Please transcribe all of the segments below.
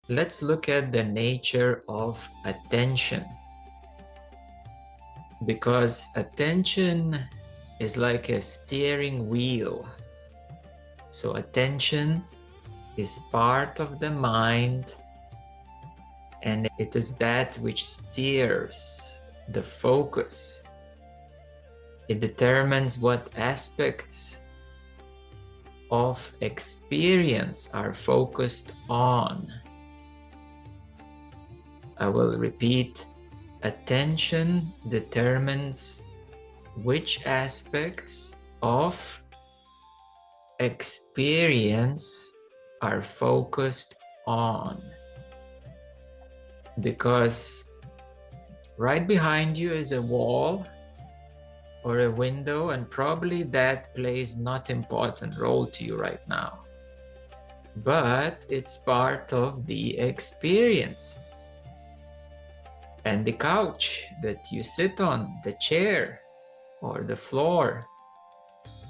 let's look at the nature of attention. Because attention is like a steering wheel. So attention is part of the mind, and it is that which steers the focus. It determines what aspects of experience are focused on. I will repeat. Attention determines which aspects of experience are focused on. Because right behind you is a wall or a window, and probably that plays not important role to you right now. But it's part of the experience. And the couch that you sit on, the chair or the floor,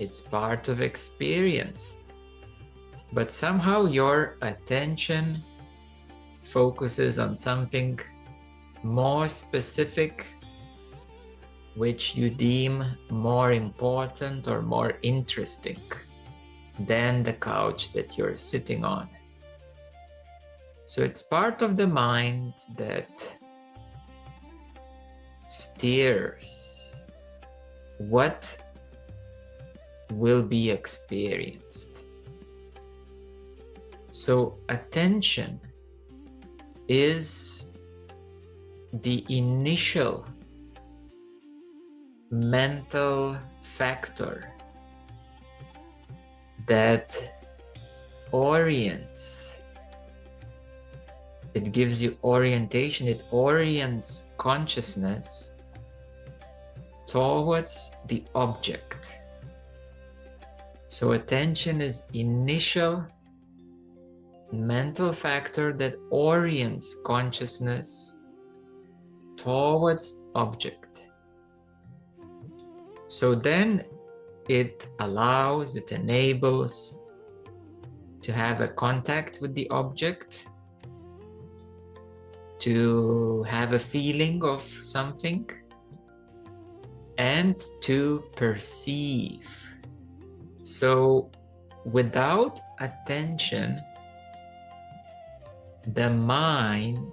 it's part of experience. But somehow your attention focuses on something more specific, which you deem more important or more interesting than the couch that you're sitting on. So it's part of the mind that steers what will be experienced. So attention is the initial mental factor that orients. It gives you orientation. It orients consciousness towards the object. So attention is initial mental factor that orients consciousness towards object. So then it allows, it enables to have a contact with the object, to have a feeling of something, and to perceive. So without attention, the mind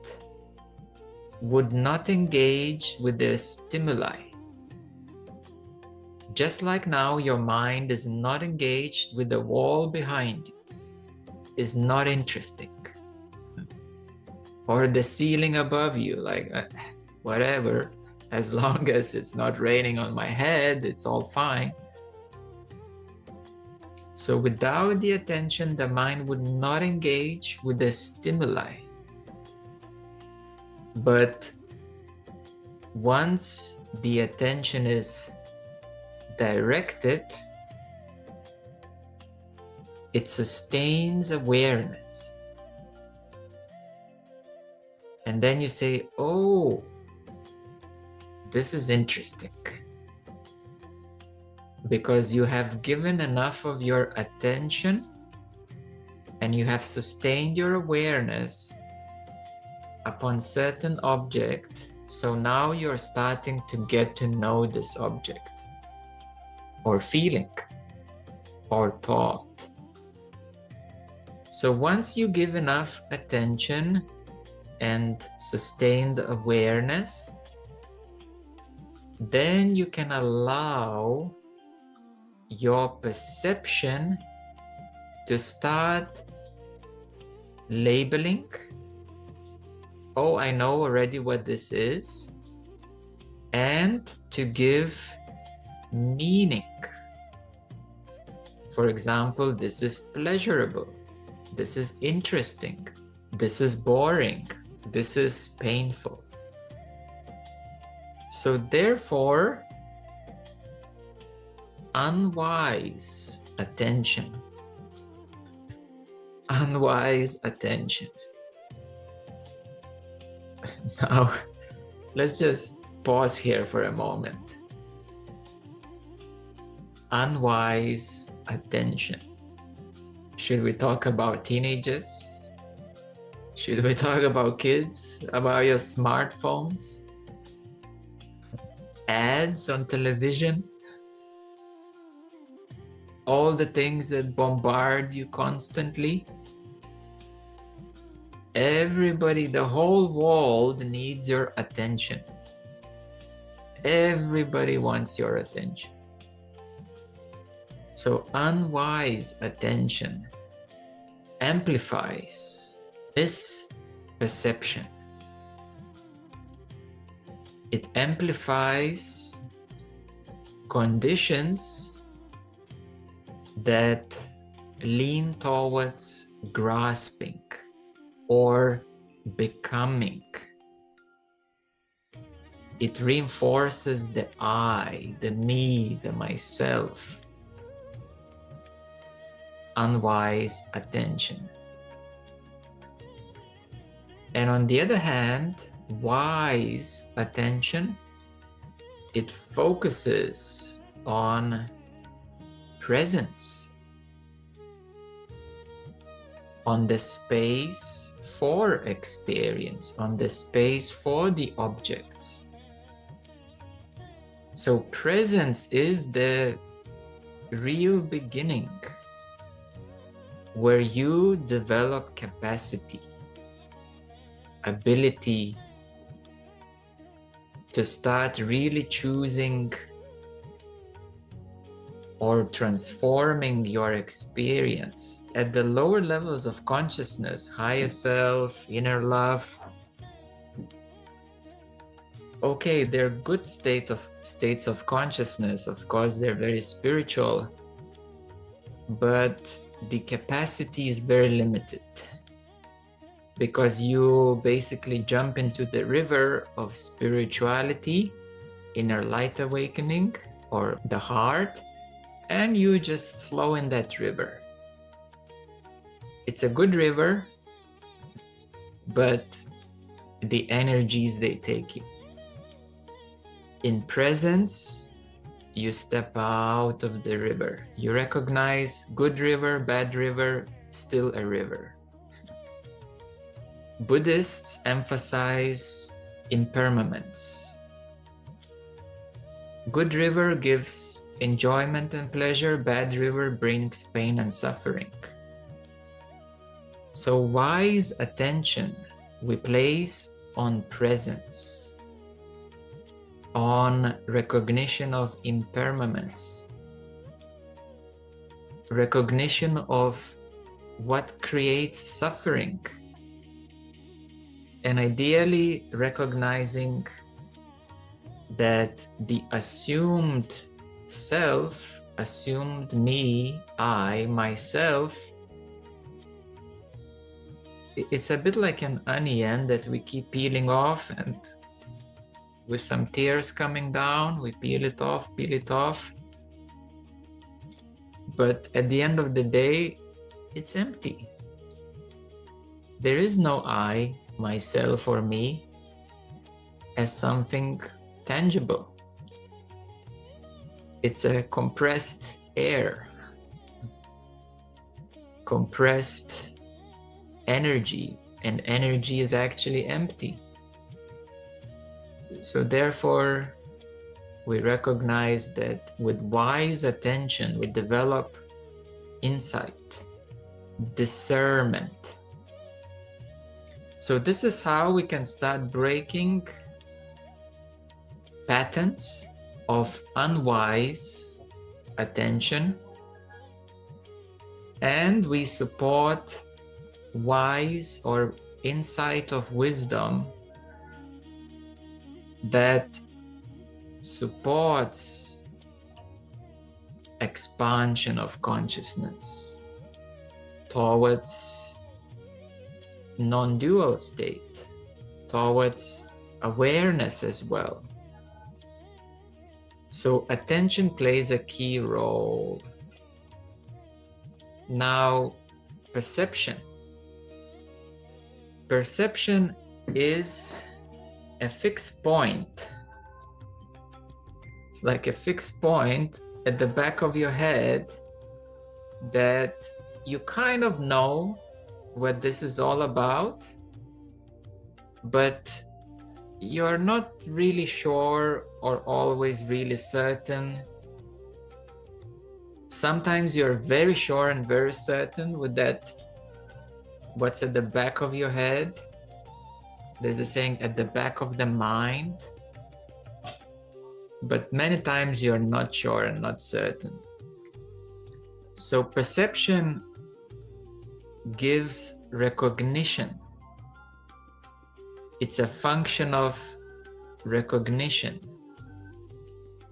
would not engage with the stimuli. Just like now, your mind is not engaged with the wall behind you, is not interesting. Or the ceiling above you, like whatever, as long as it's not raining on my head, it's all fine. So without the attention, the mind would not engage with the stimuli. But once the attention is directed, it sustains awareness. And then you say, oh, this is interesting. Because you have given enough of your attention and you have sustained your awareness upon certain object. So now you're starting to get to know this object or feeling or thought. So once you give enough attention and sustained awareness, then you can allow your perception to start labeling. Oh, I know already what this is, and to give meaning. For example, this is pleasurable, this is interesting, this is boring, this is painful. So therefore, unwise attention. Unwise attention. Now, let's just pause here for a moment. Unwise attention. Should we talk about teenagers? Should we talk about kids, about your smartphones, ads on television, all the things that bombard you constantly? Everybody, the whole world needs your attention. Everybody wants your attention. So unwise attention amplifies this perception. It amplifies conditions that lean towards grasping or becoming. It reinforces the I, the me, the myself. Unwise attention. And on the other hand, wise attention, it focuses on presence, on the space for experience, on the space for the objects. So presence is the real beginning where you develop capacity, ability to start really choosing or transforming your experience at the lower levels of consciousness, higher self, inner love. Okay, they're good states of consciousness. Of course, they're very spiritual, but the capacity is very limited because you basically jump into the river of spirituality, inner light awakening, or the heart, and you just flow in that river. It's a good river, but the energies, they take you. In presence, you step out of the river. You recognize good river, bad river, still a river. Buddhists emphasize impermanence. Good river gives enjoyment and pleasure, bad river brings pain and suffering. So wise attention we place on presence, on recognition of impermanence, recognition of what creates suffering, and ideally recognizing that the assumed self, assumed me, I, myself, it's a bit like an onion that we keep peeling off, and with some tears coming down, we peel it off. But at the end of the day, it's empty. There is no I, myself, or me as something tangible. It's a compressed air, compressed energy, and energy is actually empty. So therefore, we recognize that with wise attention, we develop insight, discernment. So this is how we can start breaking patterns of unwise attention, and we support wise or insight of wisdom that supports expansion of consciousness towards non-dual state, towards awareness as well. So attention plays a key role. Now, perception. Perception is a fixed point. It's like a fixed point at the back of your head that you kind of know what this is all about, but you're not really sure or always really certain. Sometimes you're very sure and very certain with that, what's at the back of your head. There's a saying, at the back of the mind. But many times you're not sure and not certain. So perception gives recognition. It's a function of recognition,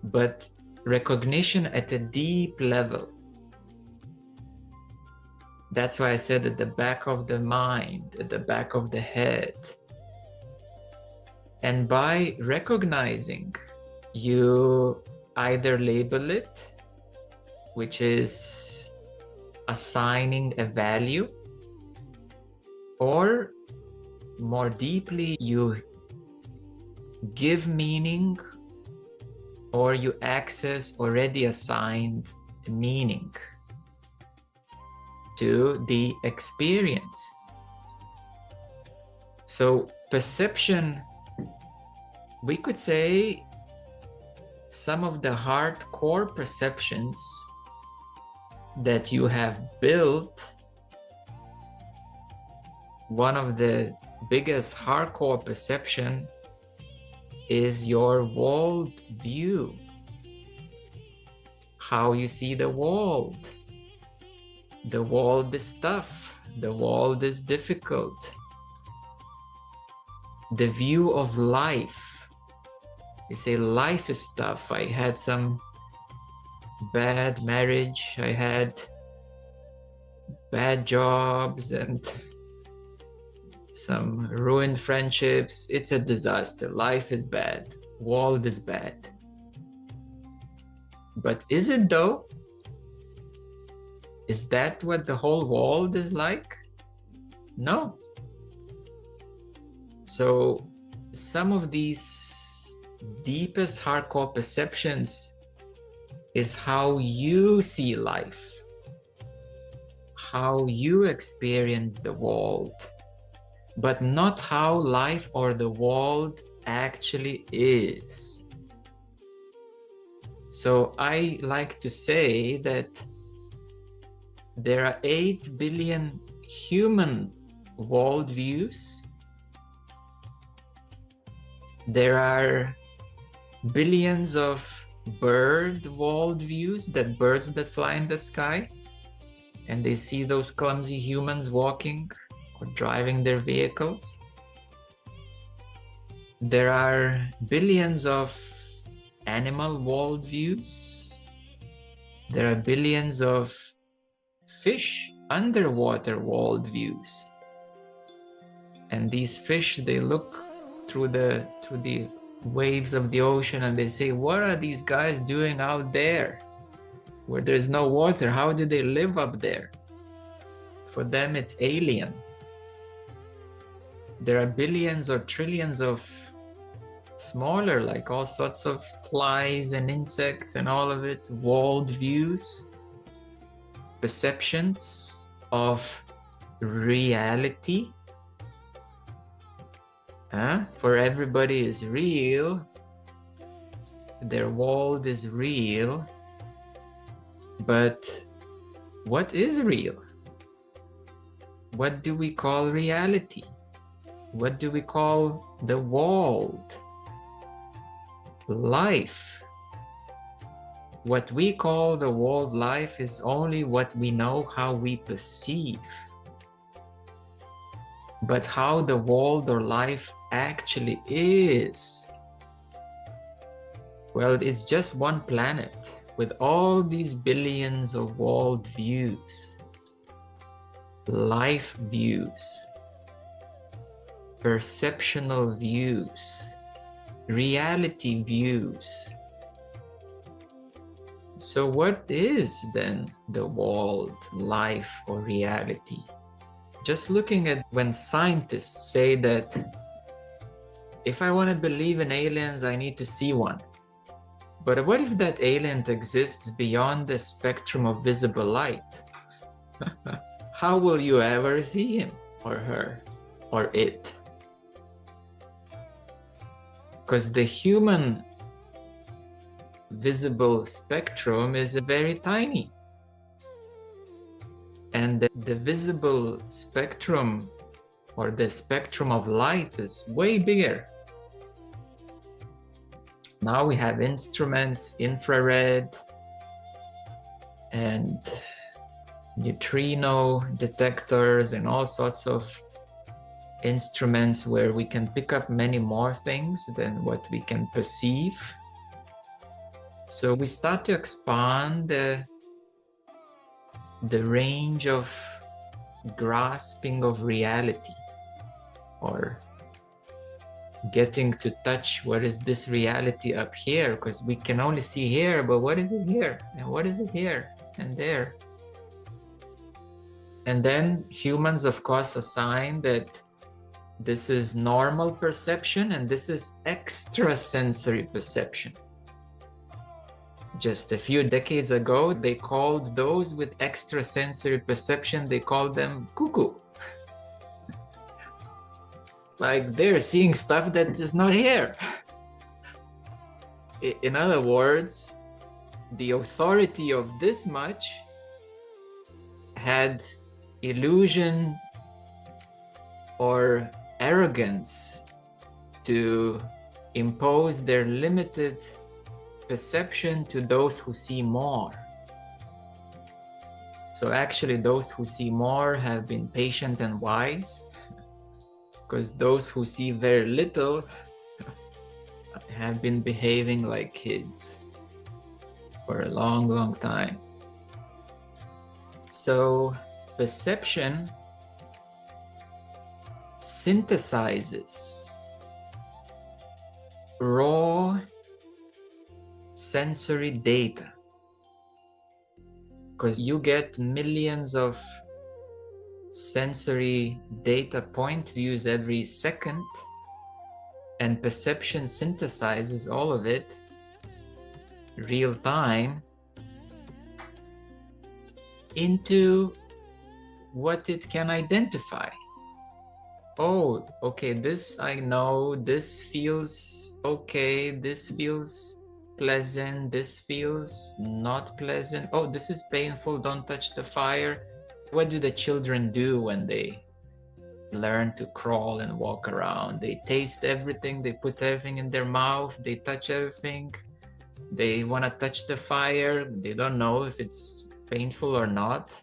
but recognition at a deep level. That's why I said at the back of the mind, at the back of the head. And by recognizing, you either label it, which is assigning a value, or more deeply, you give meaning, or you access already assigned meaning to the experience. So perception, we could say, some of the hardcore perceptions that you have built, one of the biggest hardcore perception is your worldview. How you see the world. The world is tough. The world is difficult. The view of life. You say life is tough. I had some bad marriage. I had bad jobs and some ruined friendships. It's a disaster. Life is bad. World is bad. But is it though? Is that what the whole world is like? No. So some of these deepest hardcore perceptions is how you see life, how you experience the world, but not how life or the world actually is. So I like to say that there are 8 billion human worldviews. There are billions of bird worldviews, that birds that fly in the sky, and they see those clumsy humans walking or driving their vehicles. There are billions of animal worldviews. There are billions of fish underwater worldviews. And these fish, they look through the waves of the ocean and they say, what are these guys doing out there where there's no water? How do they live up there? For them, it's alien. There are billions or trillions of smaller, like all sorts of flies and insects and all of it, worldviews, perceptions of reality. For everybody is real, their world is real, but what is real? What do we call reality? What do we call the world? Life. What we call the world life is only what we know, how we perceive. But how the world or life actually is, well, it's just one planet with all these billions of world views, life views, perceptional views, reality views. So what is then the world, life, or reality? Just looking at when scientists say that if I want to believe in aliens, I need to see one. But what if that alien exists beyond the spectrum of visible light? How will you ever see him or her or it? because the human visible spectrum is very tiny, and the visible spectrum, or the spectrum of light, is way bigger. Now we have instruments, infrared and neutrino detectors and all sorts of instruments where we can pick up many more things than what we can perceive. So we start to expand the range of grasping of reality, or getting to touch what is this reality up here, because we can only see here, but what is it here, and what is it here and there. And then humans, of course, assign that this is normal perception and this is extrasensory perception. Just a few decades ago, they called those with extrasensory perception, they called them cuckoo. Like they're seeing stuff that is not here. In other words, the authority of this much had illusion or arrogance to impose their limited perception to those who see more. So actually those who see more have been patient and wise, because those who see very little have been behaving like kids for a long, long time. So perception synthesizes raw sensory data, because you get millions of sensory data point views every second, and perception synthesizes all of it real time into what it can identify. Oh, okay, this I know, this feels okay, this feels pleasant, this feels not pleasant. Oh, this is painful, don't touch the fire. What do the children do when they learn to crawl and walk around? They taste everything, they put everything in their mouth, they touch everything. They want to touch the fire, they don't know if it's painful or not.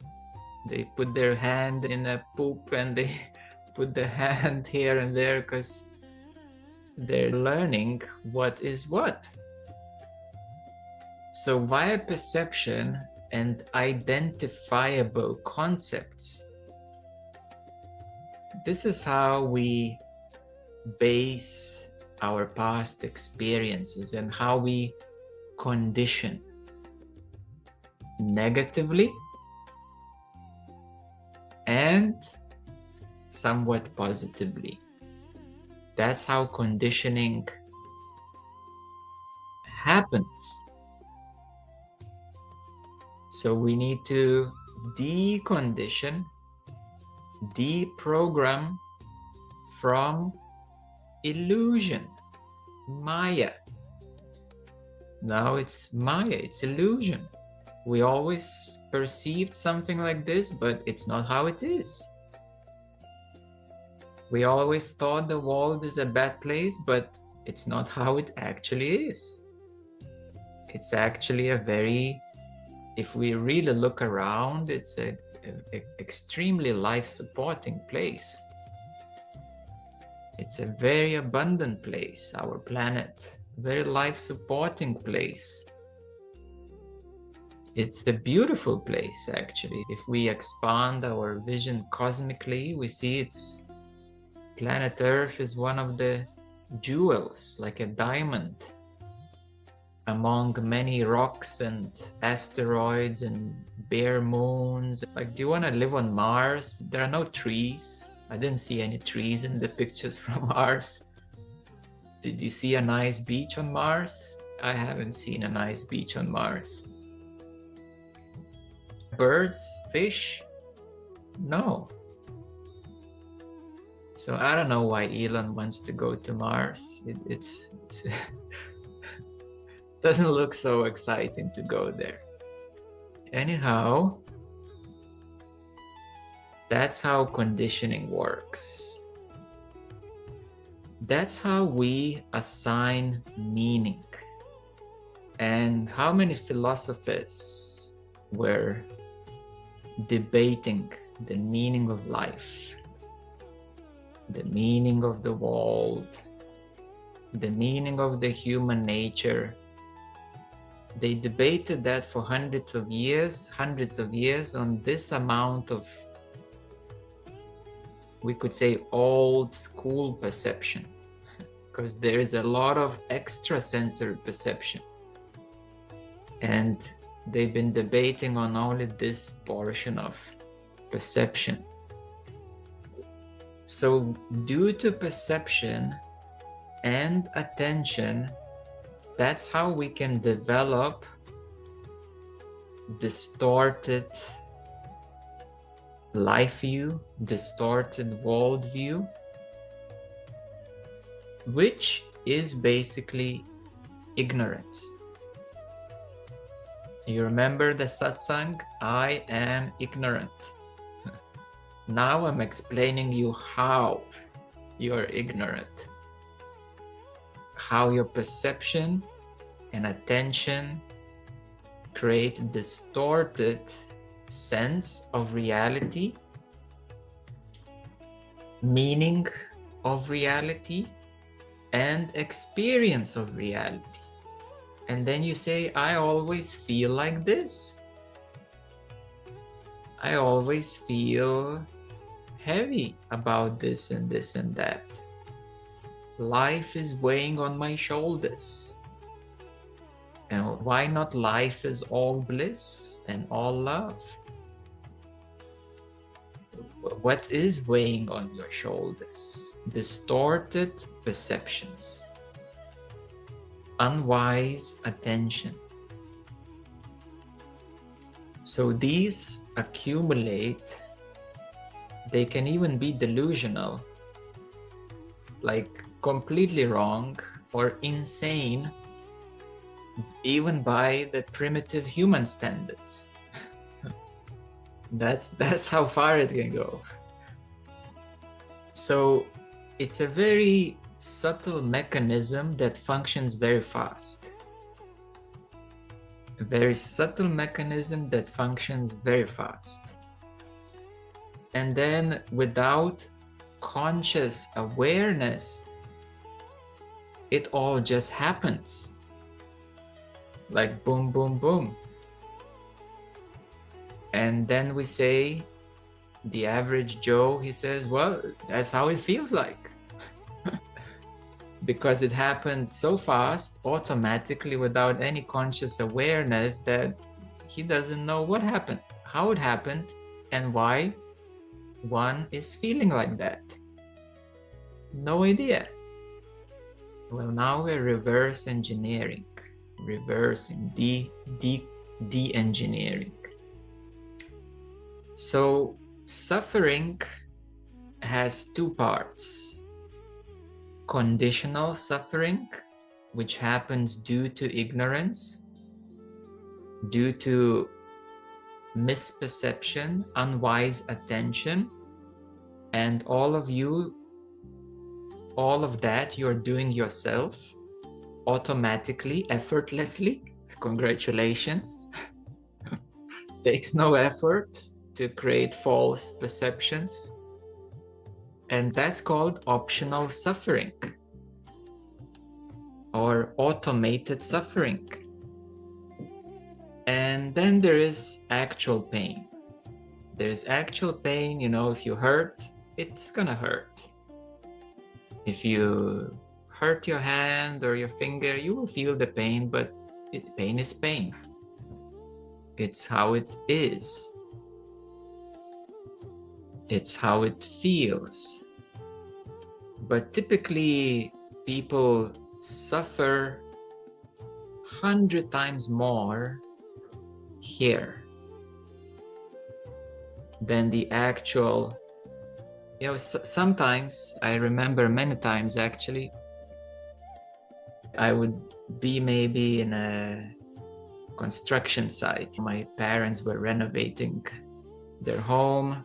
They put their hand in a poop and they put the hand here and there because they're learning what is what. So via perception and identifiable concepts, this is how we base our past experiences and how we condition negatively and somewhat positively. That's how conditioning happens. So we need to decondition, deprogram from illusion, Maya. Now it's Maya, it's illusion. We always perceived something like this, but it's not how it is. We always thought the world is a bad place, but it's not how it actually is. It's actually a very, if we really look around, it's an extremely life-supporting place. It's a very abundant place, our planet, very life-supporting place. It's a beautiful place, actually. If we expand our vision cosmically, we see it's planet Earth is one of the jewels, like a diamond, among many rocks and asteroids and bare moons. Like, do you want to live on Mars? There are no trees. I didn't see any trees in the pictures from Mars. Did you see a nice beach on Mars? I haven't seen a nice beach on Mars. Birds, fish? No. So I don't know why Elon wants to go to Mars. It's doesn't look so exciting to go there. Anyhow, that's how conditioning works. That's how we assign meaning. And how many philosophers were debating the meaning of life, the meaning of the world, the meaning of the human nature. They debated that for hundreds of years on this amount of, we could say, old school perception, because there is a lot of extrasensory perception. And they've been debating on only this portion of perception. So due to perception and attention, that's how we can develop distorted life view, distorted worldview, which is basically ignorance. You remember the satsang? I am ignorant. Now I'm explaining you how you're ignorant. How your perception and attention create distorted sense of reality, meaning of reality, and experience of reality. And then you say, I always feel like this. I always feel heavy about this and this and that. Life is weighing on my shoulders. And why not life is all bliss and all love? What is weighing on your shoulders? Distorted perceptions. Unwise attention. So these accumulate. They can even be delusional, like completely wrong or insane, even by the primitive human standards. That's how far it can go. So it's a very subtle mechanism that functions very fast. A very subtle mechanism that functions very fast. And then without conscious awareness, it all just happens. Like boom, boom, boom. And then we say, the average Joe, he says, well, that's how it feels like. Because it happened so fast, automatically, without any conscious awareness, that he doesn't know what happened, how it happened, and why one is feeling like that. No idea. Well, now we're reverse engineering, reversing, de-engineering. So suffering has two parts. Conditional suffering, which happens due to ignorance, due to misperception, unwise attention, and all of that you're doing yourself automatically, effortlessly. Congratulations. Takes no effort to create false perceptions. And that's called optional suffering or automated suffering. And then there is actual pain. There is actual pain, if you hurt, it's gonna hurt. If you hurt your hand or your finger, you will feel the pain, but pain is pain. It's how it is. It's how it feels. But typically, people suffer 100 times more here than the actual Sometimes I remember many times actually, I would be maybe in a construction site. My parents were renovating their home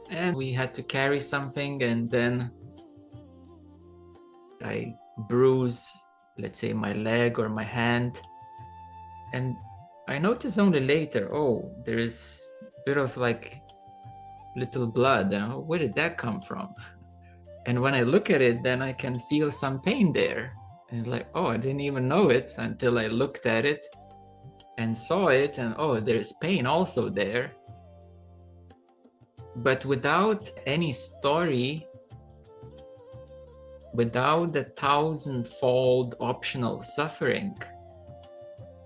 and we had to carry something, and then I bruise, let's say, my leg or my hand, and I notice only later, oh, there is a bit of like little blood, and oh, where did that come from? And when I look at it, then I can feel some pain there. And it's like, oh, I didn't even know it until I looked at it and saw it, and oh, there's pain also there. But without any story, without the 1,000-fold optional suffering,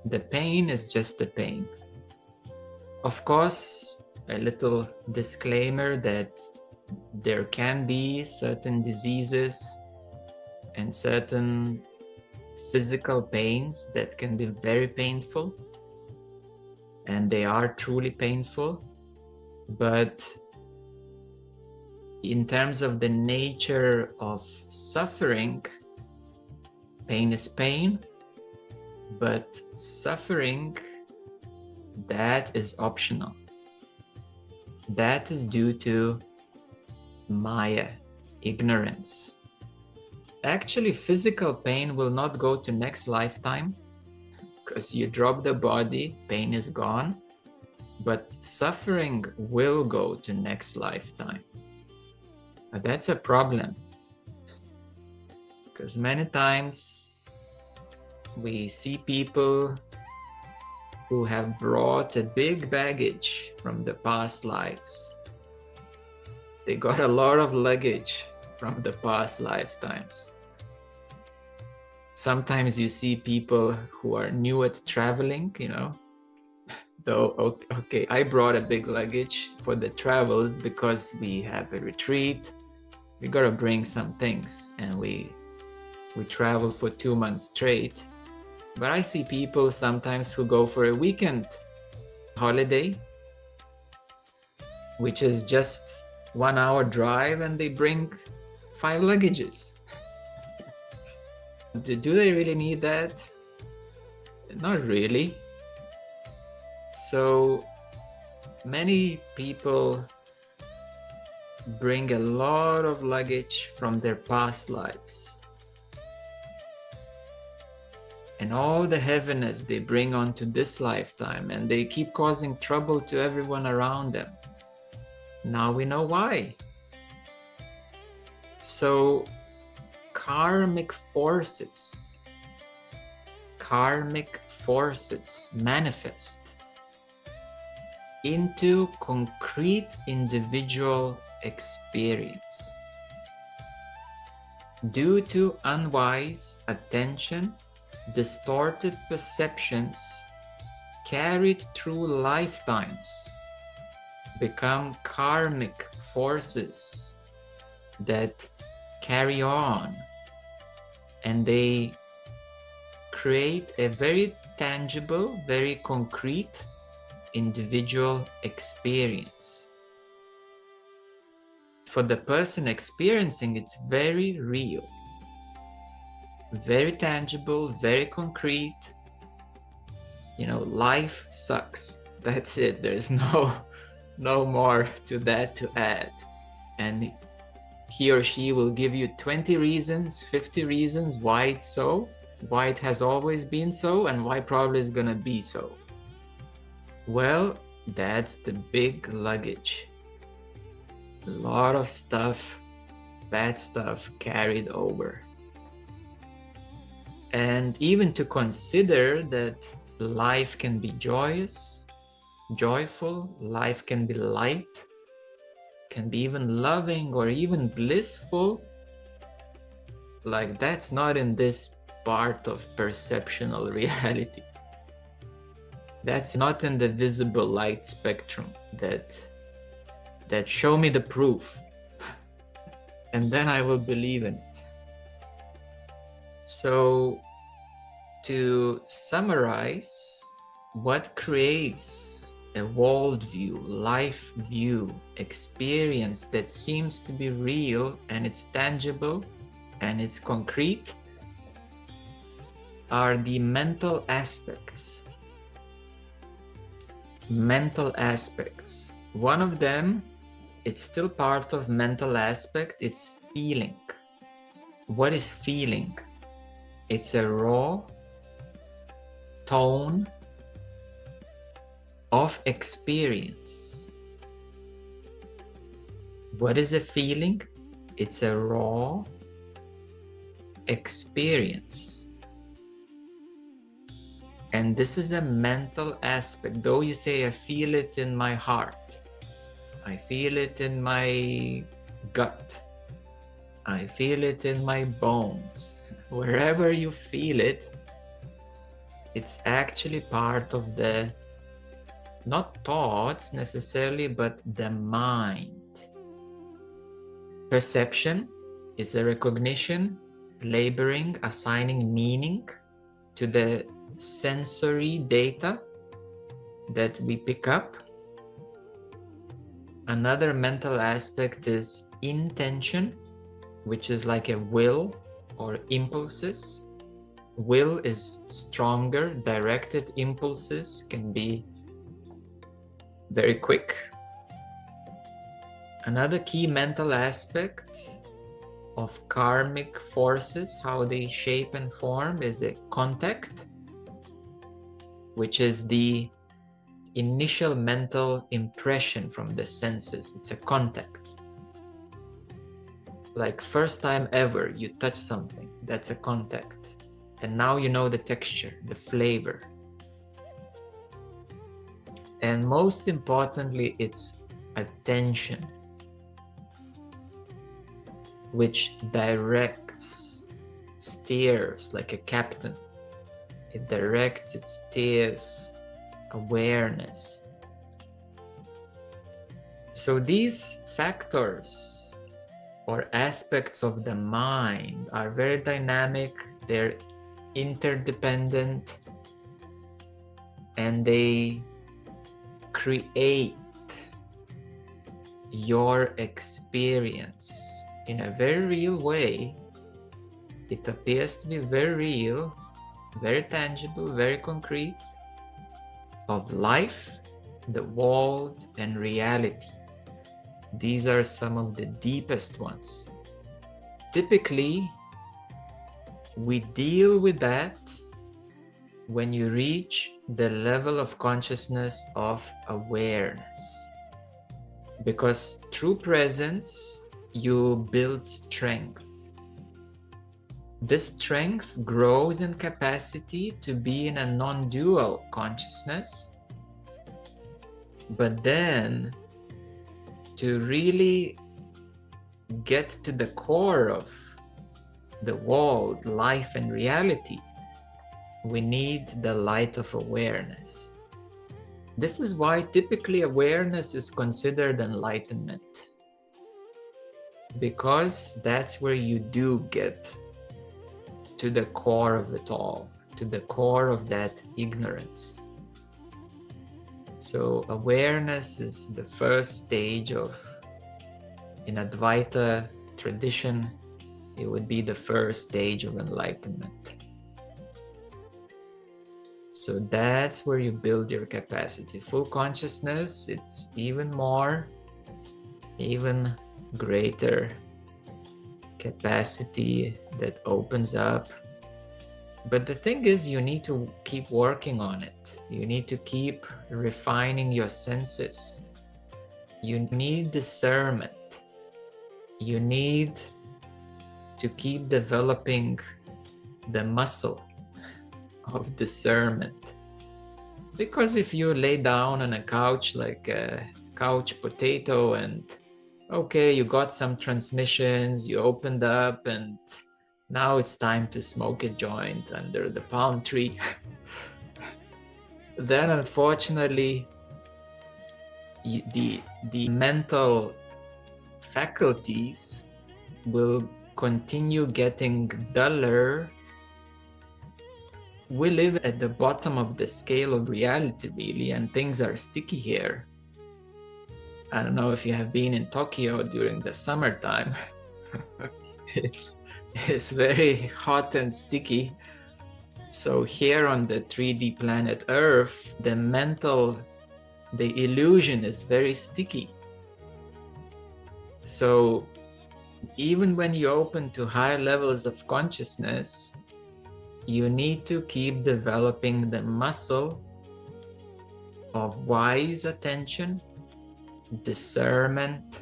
the pain is just a pain. Of course, a little disclaimer that there can be certain diseases and certain physical pains that can be very painful, and they are truly painful. But in terms of the nature of suffering, pain is pain, but suffering, that is optional. That is due to Maya, ignorance. Actually, physical pain will not go to next lifetime because you drop the body, pain is gone, but suffering will go to next lifetime. But that's a problem, because many times we see people who have brought a big baggage from the past lives. They got a lot of luggage from the past lifetimes. Sometimes you see people who are new at traveling, though, okay, I brought a big luggage for the travels because we have a retreat. We gotta bring some things, and we travel for 2 months straight. But I see people sometimes who go for a weekend holiday, which is just 1 hour drive, and they bring 5 luggages. Do they really need that? Not really. So many people bring a lot of luggage from their past lives, and all the heaviness they bring onto this lifetime, and they keep causing trouble to everyone around them. Now we know why. So karmic forces manifest into concrete individual experience due to unwise attention, distorted perceptions carried through lifetimes, become karmic forces that carry on, and they create a very tangible, very concrete individual experience. For the person experiencing, it's very real, very tangible, very concrete. Life sucks. That's it. There's no more to that to add. And he or she will give you 20 reasons, 50 reasons why it's so, why it has always been so, and why probably it's gonna be so. Well, that's the big luggage. A lot of stuff, bad stuff carried over. And even to consider that life can be joyous, joyful, life can be light, can be even loving or even blissful, like that's not in this part of perceptual reality. That's not in the visible light spectrum that show me the proof and then I will believe in it. So to summarize, what creates a worldview, life view, experience that seems to be real and it's tangible and it's concrete, are the mental aspects. Mental aspects. One of them, it's still part of mental aspect, it's feeling. What is feeling? It's a raw tone of experience. What is a feeling? It's a raw experience. And this is a mental aspect. Though you say, I feel it in my heart, I feel it in my gut, I feel it in my bones. Wherever you feel it, it's actually part of the, not thoughts necessarily, but the mind. Perception is a recognition, labeling, assigning meaning to the sensory data that we pick up. Another mental aspect is intention, which is like a will or impulses. Will is stronger, directed impulses can be very quick. Another key mental aspect of karmic forces, how they shape and form, is a contact, which is the initial mental impression from the senses. It's a contact. Like first time ever you touch something, that's a contact. And now you know the texture, the flavor. And most importantly, it's attention, which directs, steers like a captain. It directs, it steers awareness. So these factors or aspects of the mind are very dynamic, they're interdependent, and they create your experience in a very real way. It appears to be very real, very tangible, very concrete, of life, the world, and reality. These are some of the deepest ones. Typically, we deal with that when you reach the level of consciousness of awareness. Because through presence, you build strength. This strength grows in capacity to be in a non-dual consciousness, but then to really get to the core of the world, life, and reality, we need the light of awareness. This is why typically awareness is considered enlightenment, because that's where you do get to the core of it all, to the core of that ignorance. So awareness is the first stage of, in Advaita tradition, it would be the first stage of enlightenment. So that's where you build your capacity. Full consciousness, it's even more, even greater capacity that opens up. But the thing is, you need to keep working on it. You need to keep refining your senses. You need discernment. You need to keep developing the muscle of discernment. Because if you lay down on a couch like a couch potato and okay, you got some transmissions, you opened up, and now it's time to smoke a joint under the palm tree. Then unfortunately, the mental faculties will continue getting duller we live at the bottom of the scale of reality, really, and things are sticky here. I don't know if you have been in Tokyo during the summertime. It's very hot and sticky. So here on the 3D planet Earth, the illusion is very sticky. So even when you open to higher levels of consciousness, you need to keep developing the muscle of wise attention, discernment,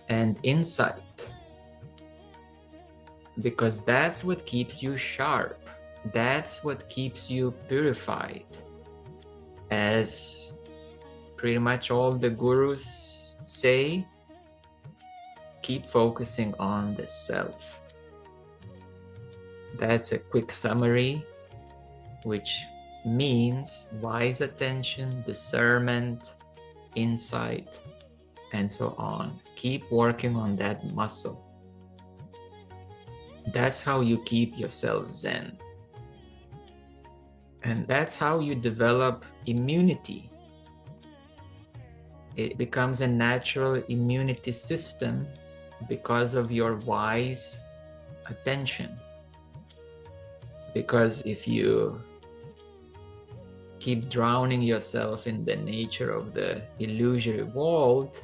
and insight. Because that's what keeps you sharp. That's what keeps you purified. As pretty much all the gurus say, keep focusing on the self. That's a quick summary, which means wise attention, discernment, insight, and so on. Keep working on that muscle. That's how you keep yourself zen. And that's how you develop immunity. It becomes a natural immunity system because of your wise attention. Because if you keep drowning yourself in the nature of the illusory world,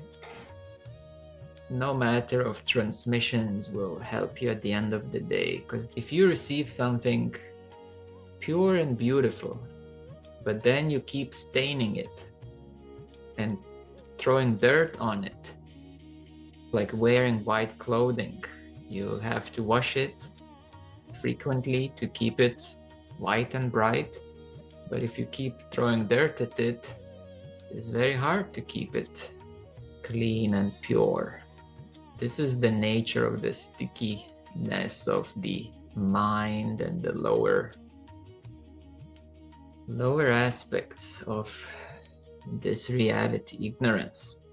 no matter of transmissions will help you at the end of the day. Because if you receive something pure and beautiful, but then you keep staining it and throwing dirt on it, like wearing white clothing, you have to wash it frequently to keep it white and bright. But if you keep throwing dirt at it, it's very hard to keep it clean and pure. This is the nature of the stickiness of the mind and the lower aspects of this reality, ignorance.